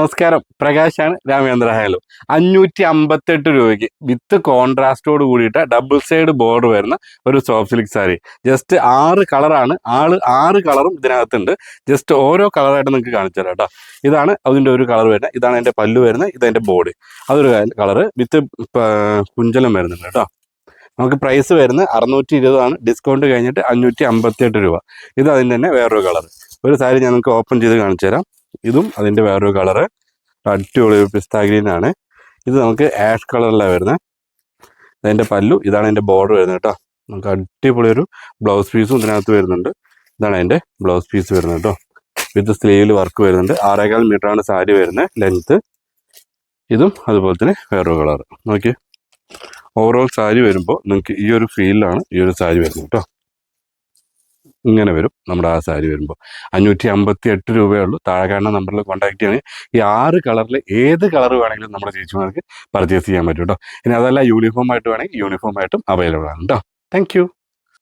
നമസ്കാരം, പ്രകാശാണ്. രാമചന്ദ്ര ഹാലോ. 558 രൂപയ്ക്ക് വിത്ത് കോൺട്രാസ്റ്റോട് കൂടിയിട്ട് ഡബിൾ സൈഡ് ബോർഡർ വരുന്ന ഒരു സോഫ്റ്റ് സിൽക്ക് സാരി. ജസ്റ്റ് 6 കളറാണ്. 6 കളറും ഇതിനകത്തുണ്ട്. ജസ്റ്റ് ഓരോ കളറായിട്ട് നിങ്ങൾക്ക് കാണിച്ചു തരാം കേട്ടോ. ഇതാണ് അതിൻ്റെ ഒരു കളർ വരുന്നത്. ഇതാണ് എൻ്റെ പല്ലു വരുന്നത്. ഇതെൻ്റെ ബോഡി. അതൊരു കളറ് വിത്ത് കുഞ്ചലം വരുന്നുണ്ട് കേട്ടോ. നമുക്ക് പ്രൈസ് വരുന്നത് 620 ഡിസ്കൗണ്ട് കഴിഞ്ഞിട്ട് 558 രൂപ. ഇത് അതിൻ്റെ തന്നെ വേറൊരു കളർ. ഒരു സാരി ഞാൻ നിങ്ങൾക്ക് ഓപ്പൺ ചെയ്ത് കാണിച്ചു തരാം. ഇതും അതിൻ്റെ വേറൊരു കളറ്. അടിപൊളി പിസ്ത ഗ്രീൻ ആണ്. ഇത് നമുക്ക് ആഷ് കളറിലാണ് വരുന്നത്. ഇതിൻ്റെ പല്ലു, ഇതാണ് എൻ്റെ ബോർഡർ വരുന്നത് കേട്ടോ. നമുക്ക് അടിപൊളി ഒരു ബ്ലൗസ് പീസും ഇതിനകത്ത് വരുന്നുണ്ട്. ഇതാണ് അതിൻ്റെ ബ്ലൗസ് പീസ് വരുന്നത് കേട്ടോ. വിത്ത് സ്ലീവിൽ വർക്ക് വരുന്നുണ്ട്. 6.25 മീറ്ററാണ് സാരി വരുന്നത് ലെങ്ത്ത്. ഇതും അതുപോലെ തന്നെ വേറൊരു കളർ. നോക്കി, ഓവറോൾ സാരി വരുമ്പോൾ നിങ്ങൾക്ക് ഈ ഒരു ഫീലിലാണ് ഈ ഒരു സാരി വരുന്നത് കേട്ടോ. ഇങ്ങനെ വരും നമ്മുടെ ആ സാരി വരുമ്പോൾ. 558 രൂപയേ ഉള്ളൂ. താഴെ കാണുന്ന നമ്പറിൽ കോൺടാക്ട് ചെയ്യുകയാണെങ്കിൽ ഈ 6 കളറിൽ ഏത് കളർ വേണമെങ്കിലും നമ്മുടെ ചേച്ചിമാർക്ക് പർച്ചേസ് ചെയ്യാൻ പറ്റും കേട്ടോ. ഇനി അതല്ല യൂണിഫോം ആയിട്ട് വേണമെങ്കിൽ യൂണിഫോം ആയിട്ടും അവൈലബിൾ ആണ് കേട്ടോ. താങ്ക്